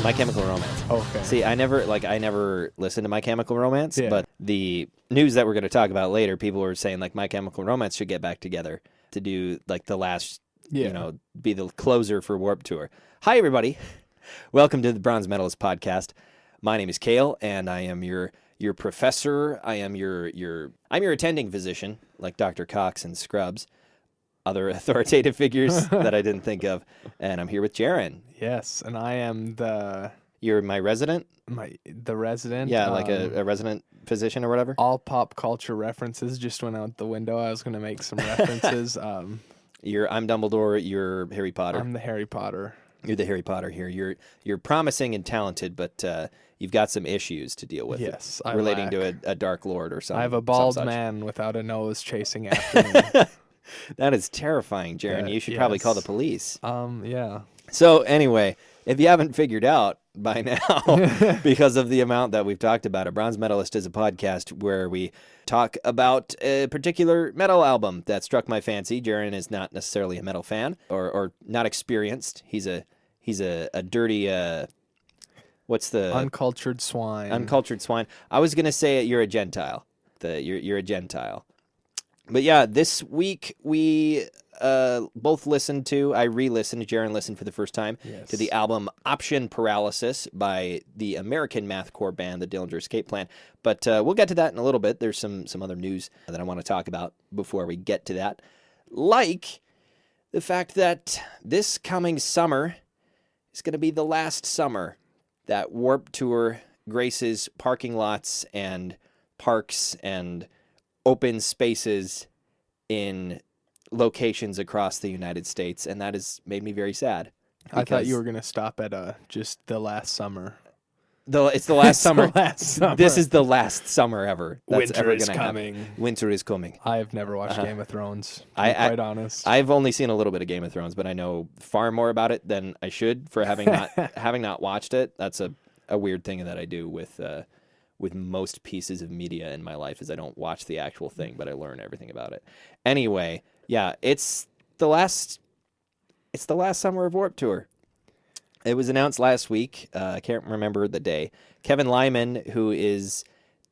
My Chemical Romance. Okay. See, I never listened to My Chemical Romance, Yeah. but the news that we're going to talk about later, people were saying like My Chemical Romance should get back together to do like the last, be the closer for Warped Tour. Hi, everybody. Welcome to the Bronze Metalist podcast. My name is Kayle, and I am your professor. I am your attending physician, like Dr. Cox and Scrubs, other authoritative figures that I didn't think of. And I'm here with Jaren. Yes, and I am You're my resident? the resident. Yeah, like a resident physician or whatever? All pop culture references just went out the window. I was going to make some references. I'm Dumbledore, you're Harry Potter. I'm the Harry Potter. You're the Harry Potter here. You're promising and talented, but you've got some issues to deal with. Yes, relating to a Dark Lord or something. I have a bald man without a nose chasing after me. That is terrifying, Jaren. You should probably call the police. Yeah. So anyway, if you haven't figured out by now, because of the amount that we've talked about it, Bronze Metalist is a podcast where we talk about a particular metal album that struck my fancy. Jaren is not necessarily a metal fan or not experienced. He's a dirty what's the uncultured swine. Uncultured swine. I was gonna say you're a Gentile. You're a Gentile. But yeah, this week we both listened to, I re-listened, Jaren listened for the first time, to the album Option Paralysis by the American mathcore band, the Dillinger Escape Plan. But we'll get to that in a little bit. There's some other news that I want to talk about before we get to that. Like the fact that this coming summer is going to be the last summer that Warped Tour graces parking lots and parks and open spaces in locations across the United States, and that has made me very sad. I thought you were going to stop at just the last summer. It's the last summer. The last summer. This is the last summer ever. That's Winter ever is gonna coming. Happen. Winter is coming. I have never watched Game of Thrones, to be quite honest. I've only seen a little bit of Game of Thrones, but I know far more about it than I should for having not watched it. That's a weird thing that I do with most pieces of media in my life is I don't watch the actual thing, but I learn everything about it. Anyway, yeah, it's the last summer of Warped Tour. It was announced last week. I can't remember the day. Kevin Lyman, who is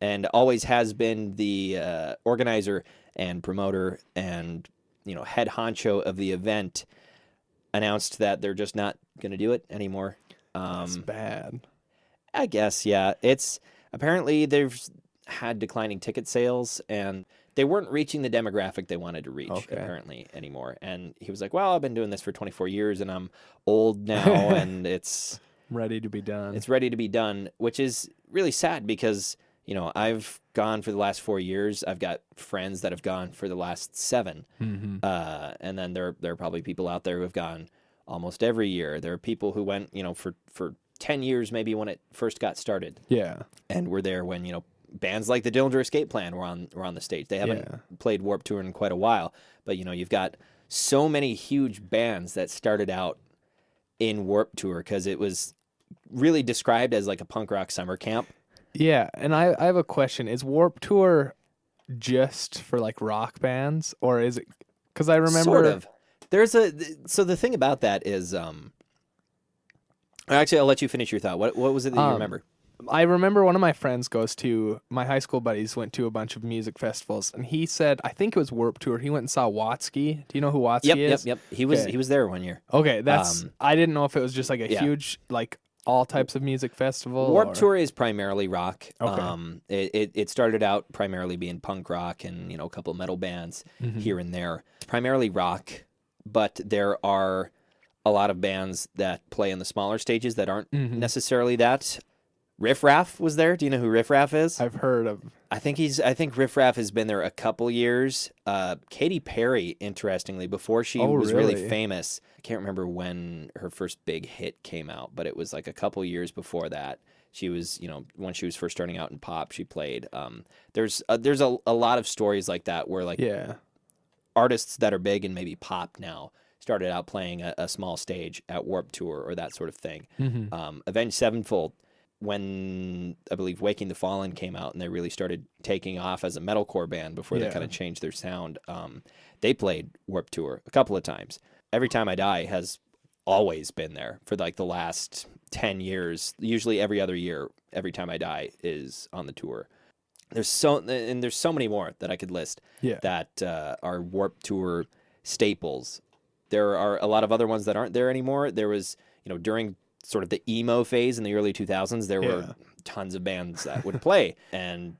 and always has been the organizer and promoter and head honcho of the event, announced that they're just not going to do it anymore. That's bad. I guess, yeah. It's apparently they've had declining ticket sales and they weren't reaching the demographic they wanted to reach apparently anymore. And he was like, well, I've been doing this for 24 years and I'm old now and it's ready to be done. It's ready to be done, which is really sad because, I've gone for the last 4 years. I've got friends that have gone for the last 7. Mm-hmm. And then there are probably people out there who have gone almost every year. There are people who went, for 10 years maybe when it first got started. Yeah. And were there when, bands like the Dillinger Escape Plan were on the stage. They haven't played Warped Tour in quite a while, but you've got so many huge bands that started out in Warped Tour because it was really described as like a punk rock summer camp. Yeah, and I have a question. Is Warped Tour just for like rock bands or is it because I remember sort of. So the thing about that is actually I'll let you finish your thought. What was it that you remember? I remember one of my friends my high school buddies went to a bunch of music festivals, and he said, I think it was Warped Tour. He went and saw Watsky. Do you know who Watsky is? Yep. He was there one year. Okay, I didn't know if it was just like a huge, like all types of music festival. Warped Tour is primarily rock. Okay. It started out primarily being punk rock and, a couple metal bands here and there. It's primarily rock, but there are a lot of bands that play in the smaller stages that aren't necessarily that. Riff Raff was there. Do you know who Riff Raff is? I've heard of. I think Riff Raff has been there a couple years. Katy Perry, interestingly, before she was really famous, I can't remember when her first big hit came out, but it was like a couple years before that. She was, when she was first starting out in pop, she played. There's a lot of stories like that where like artists that are big and maybe pop now started out playing a small stage at Warped Tour or that sort of thing. Avenged Sevenfold, when I believe Waking the Fallen came out and they really started taking off as a metalcore band before they kind of changed their sound, they played Warped Tour a couple of times. Every Time I Die has always been there for like the last 10 years. Usually every other year, Every Time I Die is on the tour. There's so many more that I could list that are Warped Tour staples. There are a lot of other ones that aren't there anymore. There was, during sort of the emo phase in the early 2000s, there were tons of bands that would play. And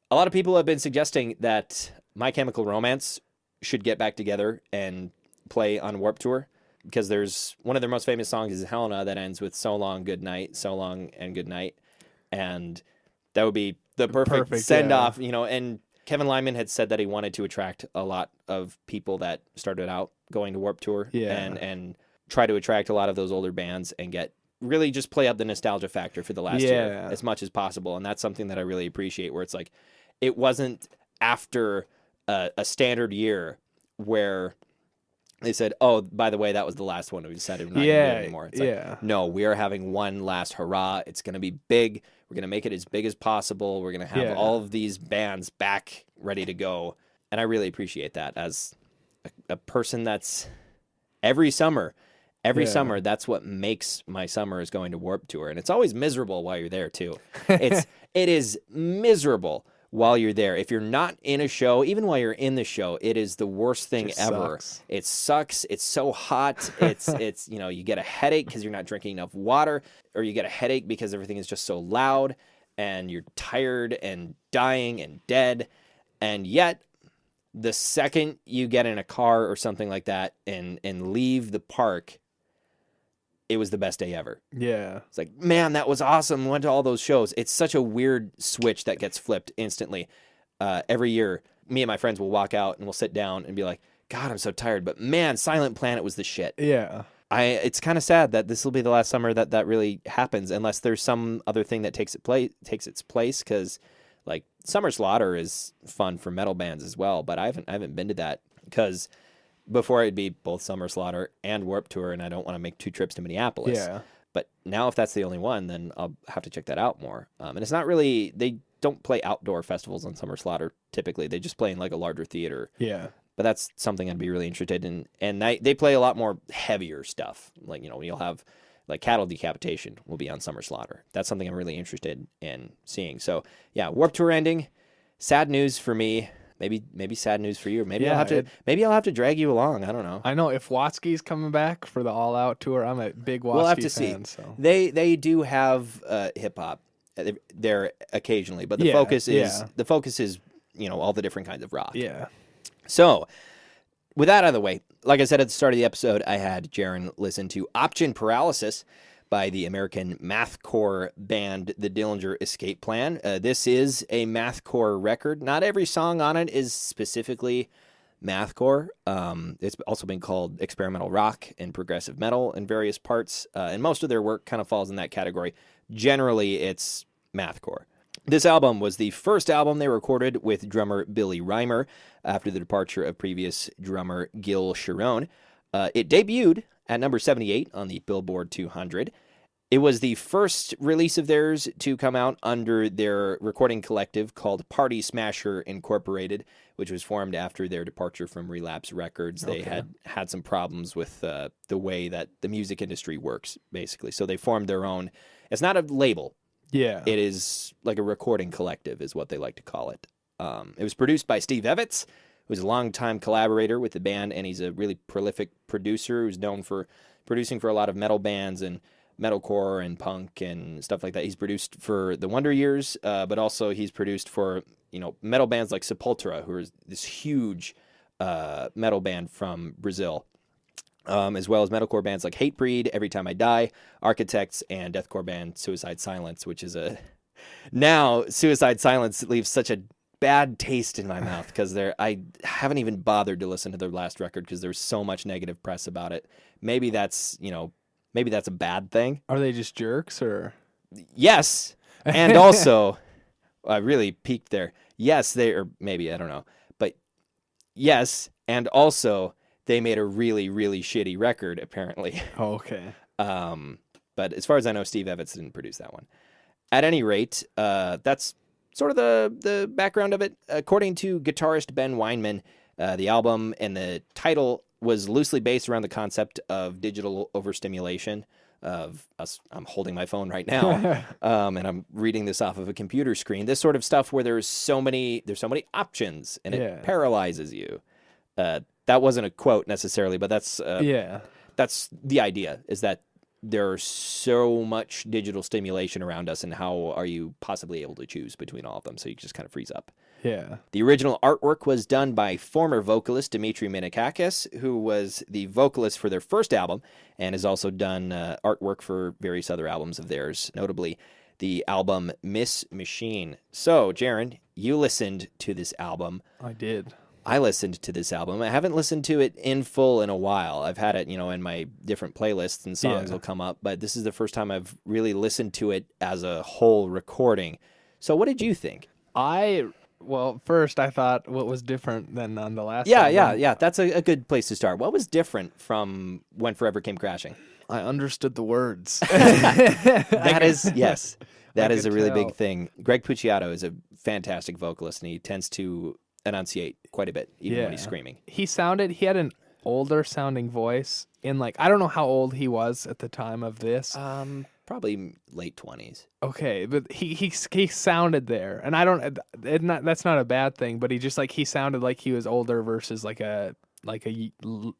a lot of people have been suggesting that My Chemical Romance should get back together and play on Warped Tour, because there's one of their most famous songs is Helena that ends with So Long, Good Night, So Long and Good Night. And that would be the perfect send-off, and Kevin Lyman had said that he wanted to attract a lot of people that started out going to Warped Tour and try to attract a lot of those older bands and really just play up the nostalgia factor for the last year as much as possible. And that's something that I really appreciate, where it's like, it wasn't after a standard year where they said, oh, by the way, that was the last one. We decided we're not going to do it anymore. It's like, no, we are having one last hurrah. It's going to be big. We're going to make it as big as possible. We're going to have all of these bands back ready to go. And I really appreciate that as a person that's every summer, that's what makes my summer is going to Warped Tour. And it's always miserable while you're there too. It is miserable while you're there. If you're not in a show, even while you're in the show, it is the worst thing ever. Sucks. It sucks. It's so hot. It's you get a headache because you're not drinking enough water, or you get a headache because everything is just so loud and you're tired and dying and dead. And yet, the second you get in a car or something like that and leave the park, it was the best day ever. Yeah. It's like, man, that was awesome. Went to all those shows. It's such a weird switch that gets flipped instantly. Every year, me and my friends will walk out and we'll sit down and be like, God, I'm so tired. But man, Silent Planet was the shit. Yeah. It's kind of sad that this will be the last summer that really happens, unless there's some other thing that takes its place. Because like Summer Slaughter is fun for metal bands as well, but I haven't been to that, because before it'd be both Summer Slaughter and Warped Tour, and I don't want to make 2 trips to Minneapolis. Yeah. But now if that's the only one, then I'll have to check that out more. And it's not really, they don't play outdoor festivals on Summer Slaughter typically. They just play in like a larger theater. Yeah. But that's something I'd be really interested in. And they play a lot more heavier stuff. Like, you'll have like Cattle Decapitation will be on Summer Slaughter. That's something I'm really interested in seeing. So yeah, Warped Tour ending. Sad news for me. Maybe sad news for you. Maybe I'll have to drag you along. I don't know. I know if Watsky's coming back for the All Out tour, I'm a big Watsky We'll have to fan. see. So They do have hip hop there occasionally, but the focus is all the different kinds of rock. Yeah. So with that out of the way, like I said at the start of the episode, I had Jaron listen to Option Paralysis by the American mathcore band, the Dillinger Escape Plan. This is a mathcore record. Not every song on it is specifically mathcore. It's also been called experimental rock and progressive metal in various parts, and most of their work kind of falls in that category. Generally, it's mathcore. This album was the first album they recorded with drummer Billy Reimer after the departure of previous drummer Gil Sharon. It debuted at number 78 on the Billboard 200. It was the first release of theirs to come out under their recording collective called Party Smasher Incorporated, which was formed after their departure from Relapse Records. They had some problems with the way that the music industry works, basically. So they formed their own. It's not a label. Yeah. It is like a recording collective is what they like to call it. It was produced by Steve Evans, who's a longtime collaborator with the band, and he's a really prolific producer who's known for producing for a lot of metal bands and metalcore and punk and stuff like that. He's produced for the Wonder Years, but also he's produced for metal bands like Sepultura, who is this huge metal band from Brazil, as well as metalcore bands like Hatebreed, Every Time I Die, Architects, and deathcore band Suicide Silence, which is now Suicide Silence leaves such a bad taste in my mouth because I haven't even bothered to listen to their last record because there's so much negative press about it. Maybe that's a bad thing. Are they just jerks or? Yes. And also, I really peaked there. Yes, maybe, I don't know. But yes, and also they made a really, really shitty record, apparently. Oh, okay. But as far as I know, Steve Evans didn't produce that one. At any rate, that's sort of the background of it. According to guitarist Ben Weinman, The album and the title was loosely based around the concept of digital overstimulation. I'm holding my phone right now, and I'm reading this off of a computer screen. This sort of stuff where there's so many options, and it paralyzes you. That wasn't a quote necessarily, but that's the idea, is that there's so much digital stimulation around us, and how are you possibly able to choose between all of them? So you just kind of freeze up. Yeah. The original artwork was done by former vocalist Dimitri Minakakis, who was the vocalist for their first album and has also done artwork for various other albums of theirs, notably the album Miss Machine. So, Jaron, you listened to this album. I did. I listened to this album. I haven't listened to it in full in a while. I've had it, in my different playlists, and songs will come up, but this is the first time I've really listened to it as a whole recording. So what did you think? Well, first I thought what was different than on the last album. Yeah. That's a good place to start. What was different from When Forever Came Crashing? I understood the words. That is a really big thing. Greg Puciato is a fantastic vocalist, and he tends to enunciate quite a bit, even when he's screaming. He had an older sounding voice I don't know how old he was at the time of this. Probably late 20s. Okay, but he sounded there, and that's not a bad thing, but he sounded like he was older versus early 20s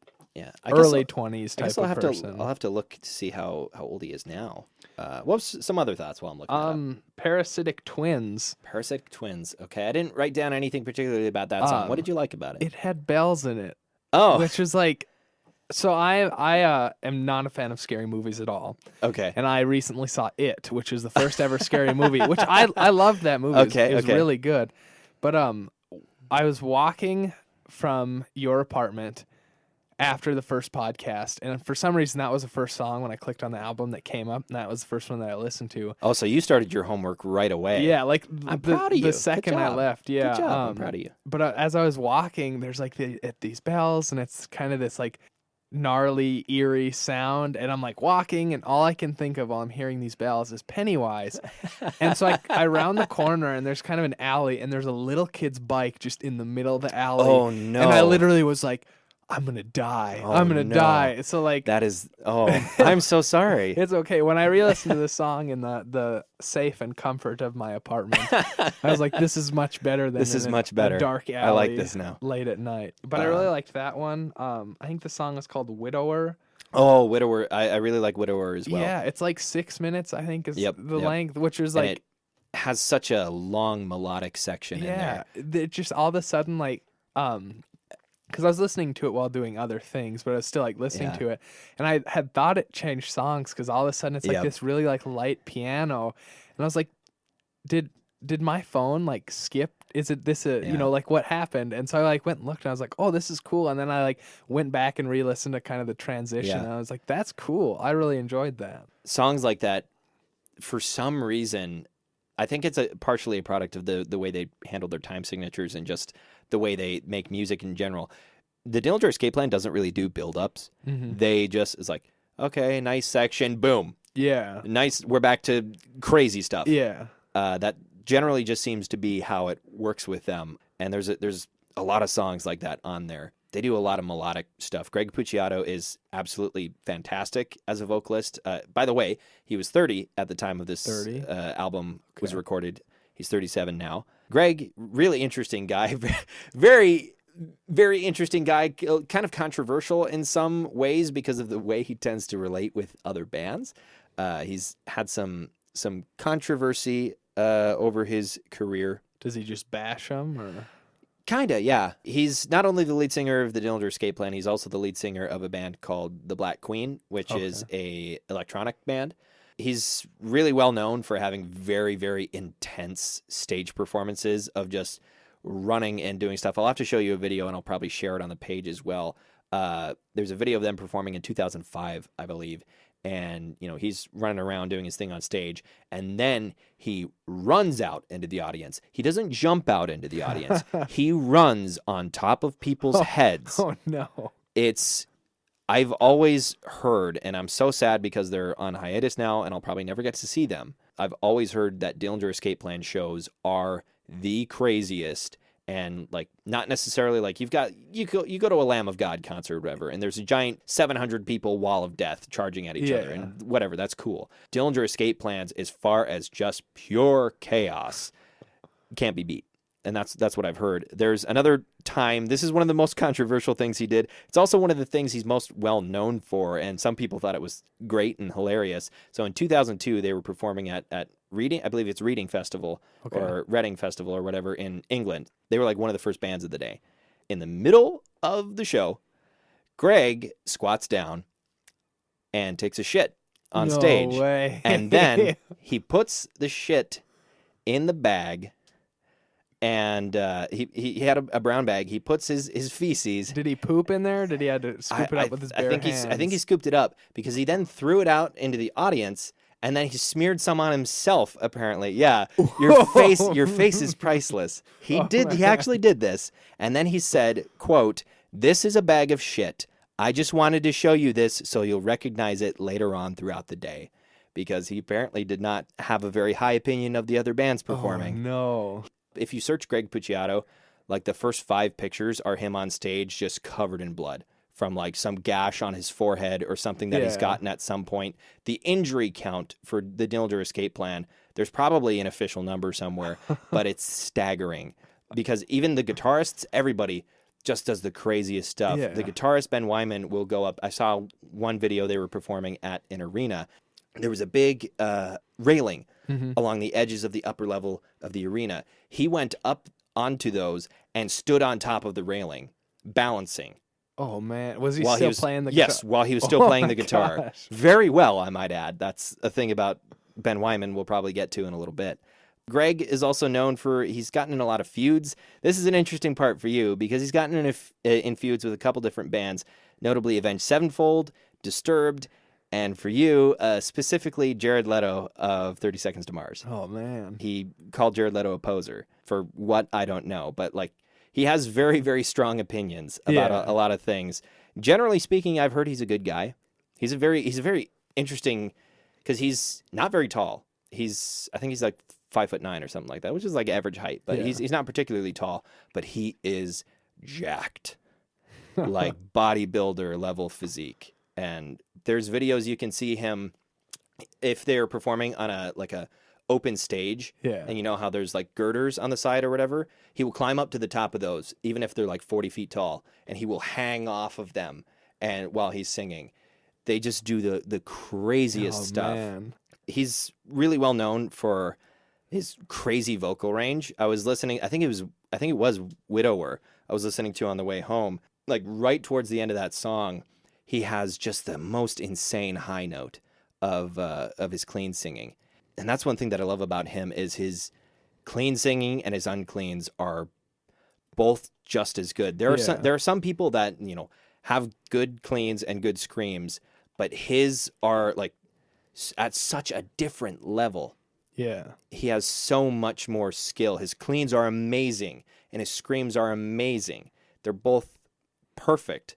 type of person. I'll have to look to see how old he is now. What was some other thoughts while I'm looking it up? Parasitic Twins. Parasitic Twins. Okay, I didn't write down anything particularly about that song. What did you like about it? It had bells in it. Oh. Which was so I am not a fan of scary movies at all. Okay. And I recently saw It, which is the first ever scary movie, which I loved that movie. It was really good. But I was walking from your apartment after the first podcast, and for some reason that was the first song when I clicked on the album that came up, and that was the first one that I listened to. Oh, so you started your homework right away. Yeah, I'm proud of you. The second I left. Yeah. Good job. I'm proud of you. But as I was walking, there's these bells, and it's kind of this gnarly, eerie sound, and I'm walking, and all I can think of while I'm hearing these bells is Pennywise. And so I round the corner, and there's kind of an alley, and there's a little kid's bike just in the middle of the alley. Oh no. And I literally was like, I'm gonna die. I'm gonna die. So that is. Oh, I'm so sorry. It's okay. When I re-listened to this song in the safe and comfort of my apartment, I was like, "This is much better than a dark alley." I like this now. Late at night, but I really liked that one. I think the song is called "Widower." Oh, Widower! I really like Widower as well. Yeah, it's 6 minutes. I think is the length, which is and it has such a long melodic section in there. It just all of a sudden because I was listening to it while doing other things, but I was still listening to it, and I had thought it changed songs because all of a sudden it's this really light piano, and I was like, did my phone skip? Is it this what happened? And so I went and looked, and I was like, oh, this is cool, and then I went back and re-listened to kind of the transition, and I was like, that's cool. I really enjoyed that. Songs like that, for some reason, I think it's partially a product of the way they handle their time signatures and just the way they make music in general. The Dillinger Escape Plan doesn't really do build-ups. Mm-hmm. They just, it's okay, nice section, boom. Yeah. Nice, we're back to crazy stuff. Yeah. That generally just seems to be how it works with them. And there's a lot of songs like that on there. They do a lot of melodic stuff. Greg Puciato is absolutely fantastic as a vocalist. By the way, he was 30 at the time of this album was recorded. He's 37 now. Greg, really interesting guy. Very, very interesting guy. Kind of controversial in some ways because of the way he tends to relate with other bands. He's had some controversy over his career. Does he just bash them, or? Kinda, yeah. He's not only the lead singer of the Dillinger Escape Plan, he's also the lead singer of a band called The Black Queen, which is a electronic band. He's really well known for having very, very intense stage performances of just running and doing stuff. I'll have to show you a video, and I'll probably share it on the page as well. There's a video of them performing in 2005, I believe. And, he's running around doing his thing on stage, and then he runs out into the audience. He doesn't jump out into the audience. He runs on top of people's heads. Oh, no. I've always heard, and I'm so sad because they're on hiatus now, and I'll probably never get to see them. I've always heard that Dillinger Escape Plan shows are the craziest and like not necessarily like you go to a Lamb of God concert or whatever, and there's a giant 700 people wall of death charging at each other and whatever. That's cool. Dillinger Escape Plans, as far as just pure chaos, can't be beat. And that's what I've heard. There's another time. This is one of the most controversial things he did. It's also one of the things he's most well known for, and some people thought it was great and hilarious. So in 2002, they were performing at Reading, I believe it's Reading Festival or Reading Festival or whatever in England. They were like one of the first bands of the day. In the middle of the show, Greg squats down and takes a shit on stage. Way. And then he puts the shit in the bag. And he had a brown bag. He puts his feces. Did he poop in there? Did he have to scoop it up with his bare hands? I think he scooped it up because he then threw it out into the audience, and then he smeared some on himself. Apparently, yeah. Your face is priceless. He actually did this, and then he said, "quote This is a bag of shit. I just wanted to show you this so you'll recognize it later on throughout the day," because he apparently did not have a very high opinion of the other bands performing. Oh, no. If you search Greg Puciato, like the first 5 pictures are him on stage just covered in blood from like some gash on his forehead or something that he's gotten at some point. The injury count for the Dillinger Escape Plan, there's probably an official number somewhere, but it's staggering because even the guitarists, everybody just does the craziest stuff. Yeah. The guitarist, Ben Wyman, will go up. I saw one video they were performing at an arena. There was a big railing along the edges of the upper level of the arena. He went up onto those and stood on top of the railing, balancing. Oh, man. Was he still playing the guitar? Yes, while he was still playing the guitar. Gosh. Very well, I might add. That's a thing about Ben Wyman we'll probably get to in a little bit. Greg is also known for, he's gotten in a lot of feuds. This is an interesting part for you because he's gotten in feuds with a couple different bands, notably Avenged Sevenfold, Disturbed, and for you, specifically Jared Leto of 30 Seconds to Mars. Oh, man. He called Jared Leto a poser for what I don't know, but like he has very, very strong opinions about a lot of things. Generally speaking, I've heard he's a good guy. He's a very interesting because he's not very tall. I think he's like 5'9" or something like that, which is like average height, but he's not particularly tall, but he is jacked, like bodybuilder level physique. And there's videos you can see him if they're performing on a open stage. Yeah. And you know how there's like girders on the side or whatever? He will climb up to the top of those, even if they're like 40 feet tall, and he will hang off of them and while he's singing. They just do the craziest stuff. Man. He's really well known for his crazy vocal range. I was listening, I think it was Widower I was listening to on the way home. Like right towards the end of that song, he has just the most insane high note of his clean singing. And that's one thing that I love about him is his clean singing and his uncleans are both just as good. There are some people that, you know, have good cleans and good screams, but his are like at such a different level. Yeah. He has so much more skill. His cleans are amazing and his screams are amazing. They're both perfect.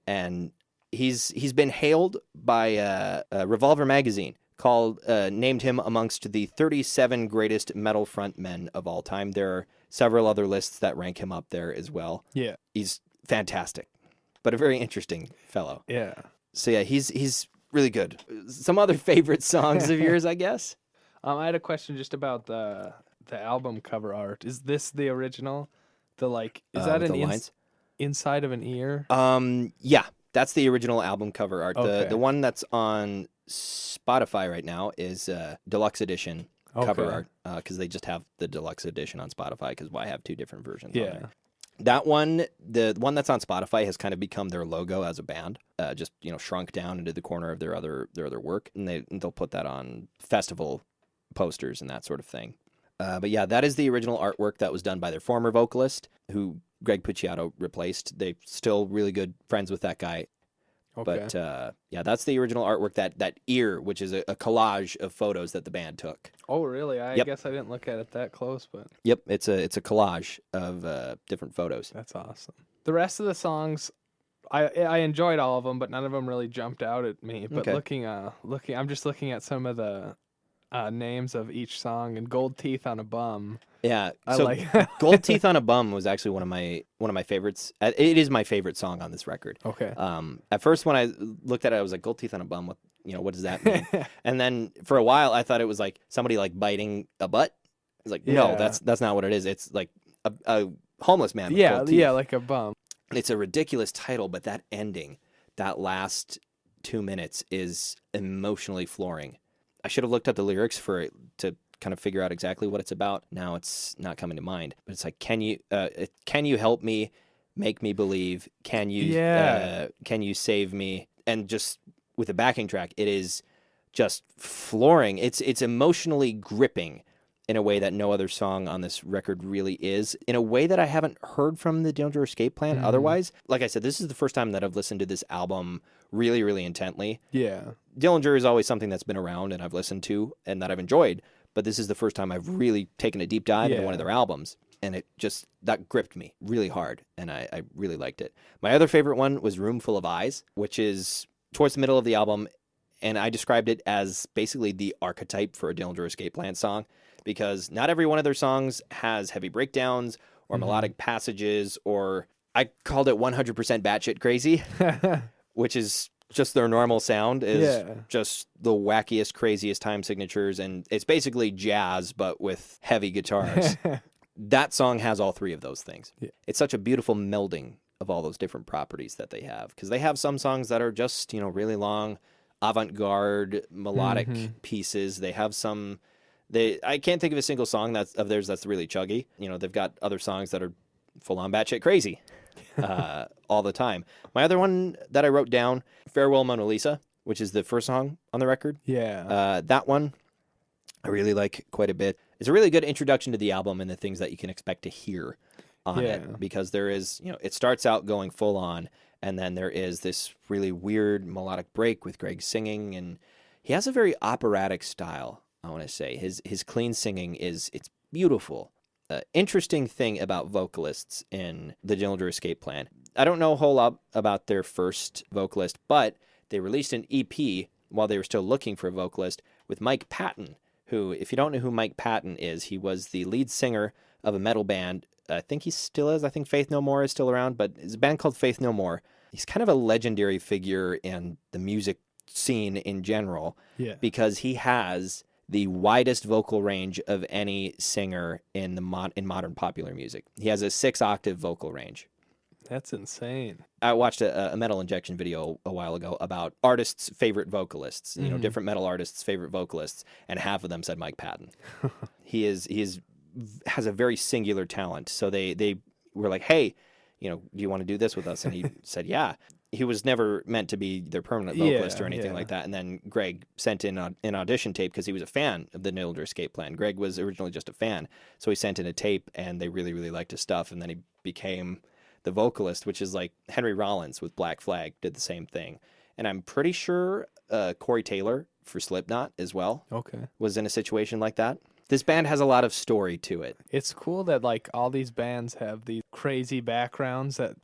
And he's been hailed by Revolver magazine named him amongst the 37 greatest metal frontmen of all time. There are several other lists that rank him up there as well. Yeah. He's fantastic, but a very interesting fellow. Yeah. So yeah, he's really good. Some other favorite songs of yours, I guess? I had a question just about the album cover art. Is this the original? Is that an inside of an ear? Yeah, that's the original album cover art. Okay. The one that's on Spotify right now is deluxe edition cover art because they just have the deluxe edition on Spotify because why have two different versions on there? That one, the one that's on Spotify has kind of become their logo as a band, just shrunk down into the corner of their other work, and they'll put that on festival posters and that sort of thing. But yeah, that is the original artwork that was done by their former vocalist, who Greg Puciato replaced. They're still really good friends with that guy. Okay. But yeah, that's the original artwork, that ear, which is a collage of photos that the band took. Oh, really? I guess I didn't look at it that close, but... Yep, it's a collage of different photos. That's awesome. The rest of the songs, I enjoyed all of them, but none of them really jumped out at me. But looking, I'm just looking at some of the names of each song, and Gold Teeth on a Bum. Yeah, I so like Gold Teeth on a Bum was actually one of my favorites. It is my favorite song on this record. Okay. At first when I looked at it, I was like, Gold Teeth on a Bum, what does that mean? And then for a while I thought it was like somebody like biting a butt. It's like, no, that's not what it is. It's like a homeless man with gold teeth. Yeah, like a bum. It's a ridiculous title, but that ending, that last 2 minutes is emotionally flooring. I should have looked up the lyrics to kind of figure out exactly what it's about. Now it's not coming to mind, but it's like, can you help me, make me believe? Can you save me? And just with a backing track, it is just flooring. It's emotionally gripping in a way that no other song on this record really is, in a way that I haven't heard from the Dillinger Escape Plan otherwise. Like I said, this is the first time that I've listened to this album really, really intently. Yeah. Dillinger is always something that's been around and I've listened to and that I've enjoyed, but this is the first time I've really taken a deep dive into one of their albums, and that gripped me really hard, and I really liked it. My other favorite one was Room Full of Eyes, which is towards the middle of the album, and I described it as basically the archetype for a Dillinger Escape Plan song, because not every one of their songs has heavy breakdowns or melodic passages, or I called it 100% batshit crazy, which is just their normal sound is just the wackiest, craziest time signatures, and it's basically jazz but with heavy guitars. That song has all three of those things. Yeah. It's such a beautiful melding of all those different properties that they have, because they have some songs that are just, really long, avant-garde, melodic pieces. They have some... I can't think of a single song of theirs that's really chuggy. They've got other songs that are full-on batshit crazy all the time. My other one that I wrote down, Farewell Mona Lisa, which is the first song on the record. Yeah. That one I really like quite a bit. It's a really good introduction to the album and the things that you can expect to hear on it, because there is, it starts out going full on, and then there is this really weird melodic break with Greg singing, and he has a very operatic style. I want to say his clean singing it's beautiful. Interesting thing about vocalists in the Dillinger Escape Plan. I don't know a whole lot about their first vocalist, but they released an EP while they were still looking for a vocalist with Mike Patton, who, if you don't know who Mike Patton is, he was the lead singer of a metal band. I think he still is. I think Faith No More is still around, but it's a band called Faith No More. He's kind of a legendary figure in the music scene in general, because he has the widest vocal range of any singer in modern popular music. He has a 6-octave vocal range. That's insane. I watched a Metal Injection video a while ago about artists' favorite vocalists, different metal artists' favorite vocalists, and half of them said Mike Patton. He has a very singular talent. So they were like, hey, do you want to do this with us? And he said, yeah. He was never meant to be their permanent vocalist or anything like that. And then Greg sent in an audition tape because he was a fan of the Dillinger Escape Plan. Greg was originally just a fan. So he sent in a tape, and they really, really liked his stuff. And then he became the vocalist, which is like Henry Rollins with Black Flag did the same thing. And I'm pretty sure Corey Taylor for Slipknot as well was in a situation like that. This band has a lot of story to it. It's cool that like all these bands have these crazy backgrounds that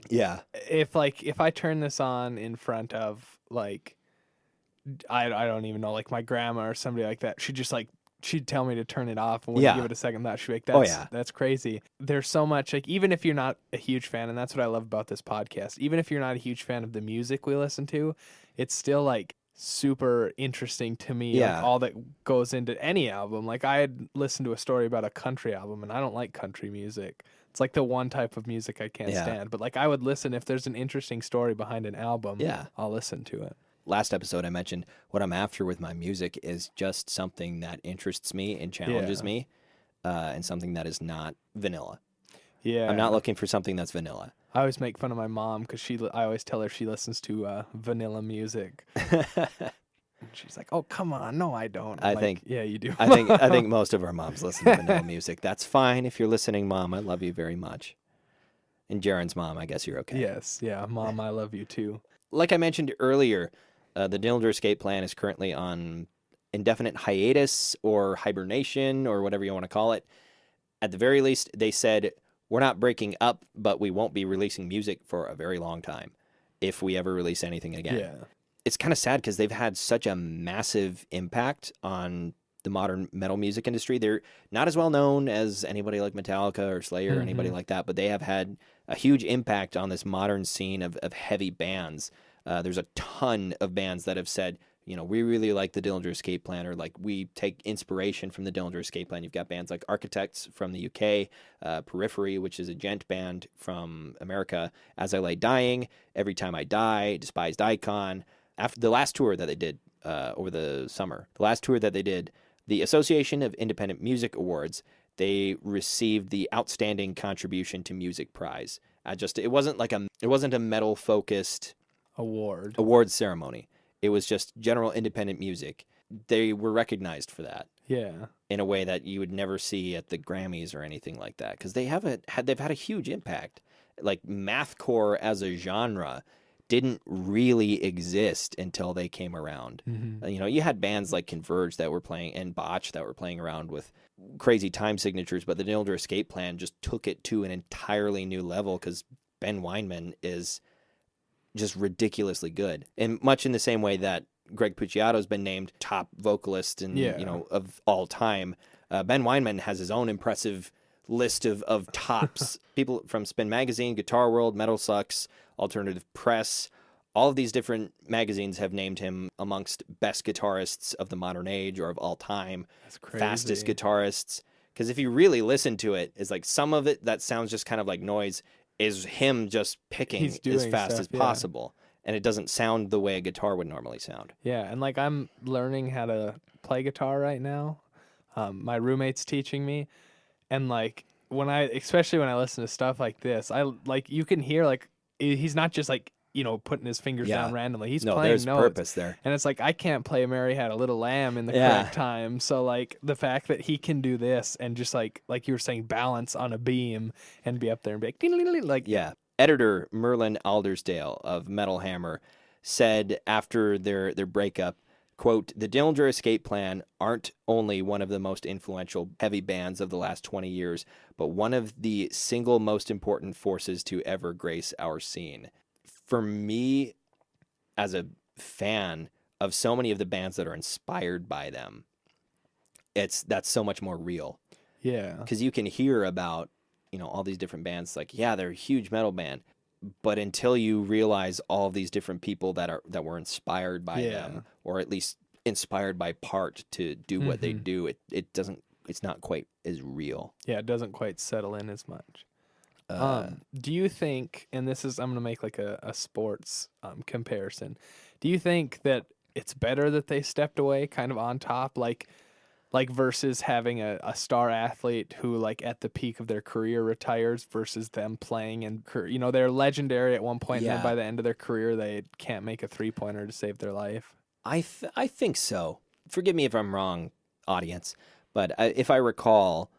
if I turn this on in front of like I don't even know, like my grandma or somebody like that, she'd tell me to turn it off and wouldn't give it a second thought. She'd be like, that's crazy. There's so much, like, even if you're not a huge fan, and that's what I love about this podcast, even if you're not a huge fan of the music we listen to, it's still like super interesting to me, like, all that goes into any album. Like, I had listened to a story about a country album, and I don't like country music. It's like the one type of music I can't stand. But like, I would listen if there's an interesting story behind an album. I'll listen to it. Last episode I mentioned what I'm after with my music is just something that interests me and challenges me, and something that is not vanilla. I'm not looking for something that's vanilla. I always make fun of my mom because I always tell her she listens to vanilla music. She's like, "Oh, come on, no, I don't." I think, yeah, you do. I think most of our moms listen to vanilla music. That's fine if you're listening, Mom. I love you very much. And Jaren's mom, I guess you're okay. Yes, yeah, Mom, I love you too. Like I mentioned earlier, the Dillinger Escape Plan is currently on indefinite hiatus or hibernation or whatever you want to call it. At the very least, they said, we're not breaking up, but we won't be releasing music for a very long time if we ever release anything again. It's kind of sad because they've had such a massive impact on the modern metal music industry. They're not as well known as anybody like Metallica or Slayer or anybody like that, but they have had a huge impact on this modern scene of heavy bands. There's a ton of bands that have said, we really like the Dillinger Escape Plan, or like we take inspiration from the Dillinger Escape Plan. You've got bands like Architects from the UK, Periphery, which is a gent band from America, As I Lay Dying, Every Time I Die, Despised Icon. After the last tour that they did over the summer, the Association of Independent Music Awards, they received the Outstanding Contribution to Music Prize. It wasn't a metal focused award ceremony. It was just general independent music. They were recognized for that. Yeah. In a way that you would never see at the Grammys or anything like that, because they've had a huge impact. Like mathcore as a genre didn't really exist until they came around. You had bands like Converge that were playing, and Botch that were playing around with crazy time signatures, but the Dillinger Escape Plan just took it to an entirely new level because Ben Weinman is just ridiculously good. And much in the same way that Greg Puciato's been named top vocalist of all time, Ben Weinman has his own impressive list of tops. People from Spin Magazine, Guitar World, Metal Sucks, Alternative Press, all of these different magazines have named him amongst best guitarists of the modern age or of all time. That's crazy. Fastest guitarists. Because if you really listen to it, it's like some of it that sounds just kind of like noise is him just picking as fast as possible. And it doesn't sound the way a guitar would normally sound. Yeah, and like I'm learning how to play guitar right now. My roommate's teaching me. And like especially when I listen to stuff like this, you can hear like he's not just like, putting his fingers down randomly. He's playing there's notes. Purpose there. And it's like, I can't play Mary Had a Little Lamb in the correct time. So like the fact that he can do this and just like you were saying, balance on a beam and be up there and be like, yeah. Editor Merlin Aldersdale of Metal Hammer said after their breakup, quote, "The Dillinger Escape Plan aren't only one of the most influential heavy bands of the last 20 years, but one of the single most important forces to ever grace our scene." For me, as a fan of so many of the bands that are inspired by them, that's so much more real. Yeah. Because you can hear about, all these different bands, like, yeah, they're a huge metal band, but until you realize all of these different people that were inspired by them, or at least inspired by part to do what they do, it's not quite as real. Yeah, it doesn't quite settle in as much. Do you think, and I'm going to make like a sports comparison, do you think that it's better that they stepped away kind of on top, like versus having a star athlete who like at the peak of their career retires versus them playing and they're legendary at one point, and then by the end of their career they can't make a 3-pointer to save their life? I think so. Forgive me if I'm wrong, audience, but if I recall,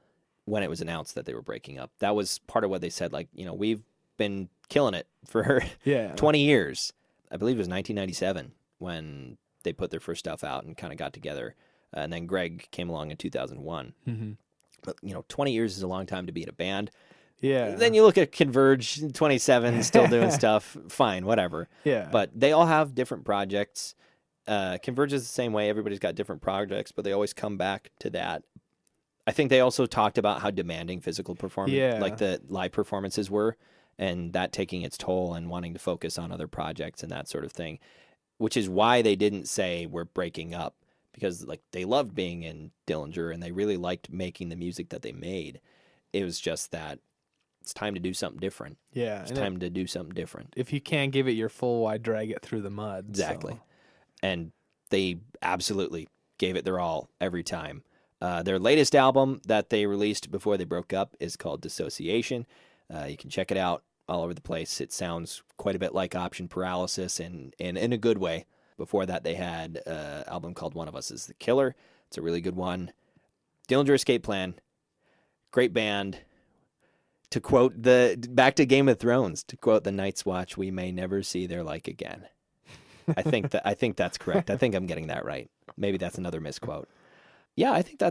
when it was announced that they were breaking up, that was part of what they said. Like, we've been killing it for 20 years. I believe it was 1997 when they put their first stuff out and kind of got together. And then Greg came along in 2001. But, 20 years is a long time to be in a band. Yeah. Then you look at Converge, 27, still doing stuff. Fine, whatever. Yeah. But they all have different projects. Converge is the same way. Everybody's got different projects, but they always come back to that. I think they also talked about how demanding physical performance, like the live performances were, and that taking its toll and wanting to focus on other projects and that sort of thing, which is why they didn't say we're breaking up, because like they loved being in Dillinger and they really liked making the music that they made. It was just that it's time to do something different. Yeah. It's time to do something different. If you can't give it your full, why drag it through the mud? Exactly. So. And they absolutely gave it their all every time. Their latest album that they released before they broke up is called Dissociation. You can check it out all over the place. It sounds quite a bit like Option Paralysis and in a good way. Before that, they had an album called One of Us is the Killer. It's a really good one. Dillinger Escape Plan, great band. To quote back to Game of Thrones, to quote the Night's Watch, "We may never see their like again." I think that's correct. I think I'm getting that right. Maybe that's another misquote. Yeah, I think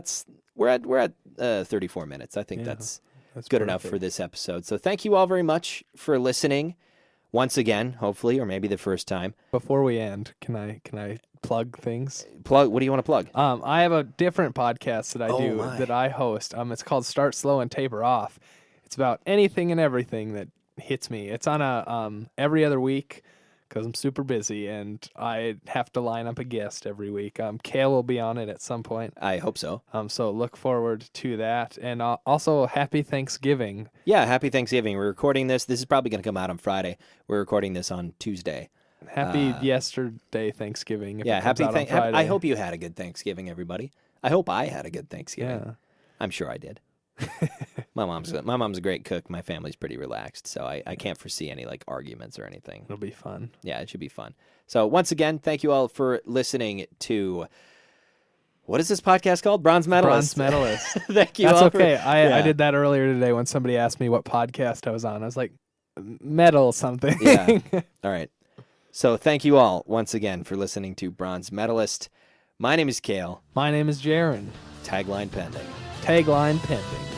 we're at 34 minutes. I think that's good enough for this episode. So thank you all very much for listening. once again, hopefully, or maybe the first time. Before we end, can I plug things? Plug. What do you want to plug? I have a different podcast that I do my. that I host. It's called Start Slow and Taper Off. It's about anything and everything that hits me. It's on a every other week because I'm super busy and I have to line up a guest every week. Kayle will be on it at some point. I hope so. So look forward to that. And also, happy Thanksgiving. Yeah, happy Thanksgiving. We're recording this. This is probably going to come out on Friday. We're recording this on Tuesday. Happy yesterday Thanksgiving. Yeah, happy Thanksgiving. I hope you had a good Thanksgiving, everybody. I hope I had a good Thanksgiving. Yeah. I'm sure I did. My mom's a great cook. My family's pretty relaxed, so I can't foresee any like arguments or anything. It'll be fun. Yeah, it should be fun. So once again, thank you all for listening to, what is this podcast called? Bronze Metalist. Bronze Metalist. Thank you. That's all okay. I Yeah. did that earlier today when somebody asked me what podcast I was on. I was like, metal something. Yeah. All right. So thank you all once again for listening to Bronze Metalist. My name is Kayle. My name is Jaron. Tagline pending. Tagline pending.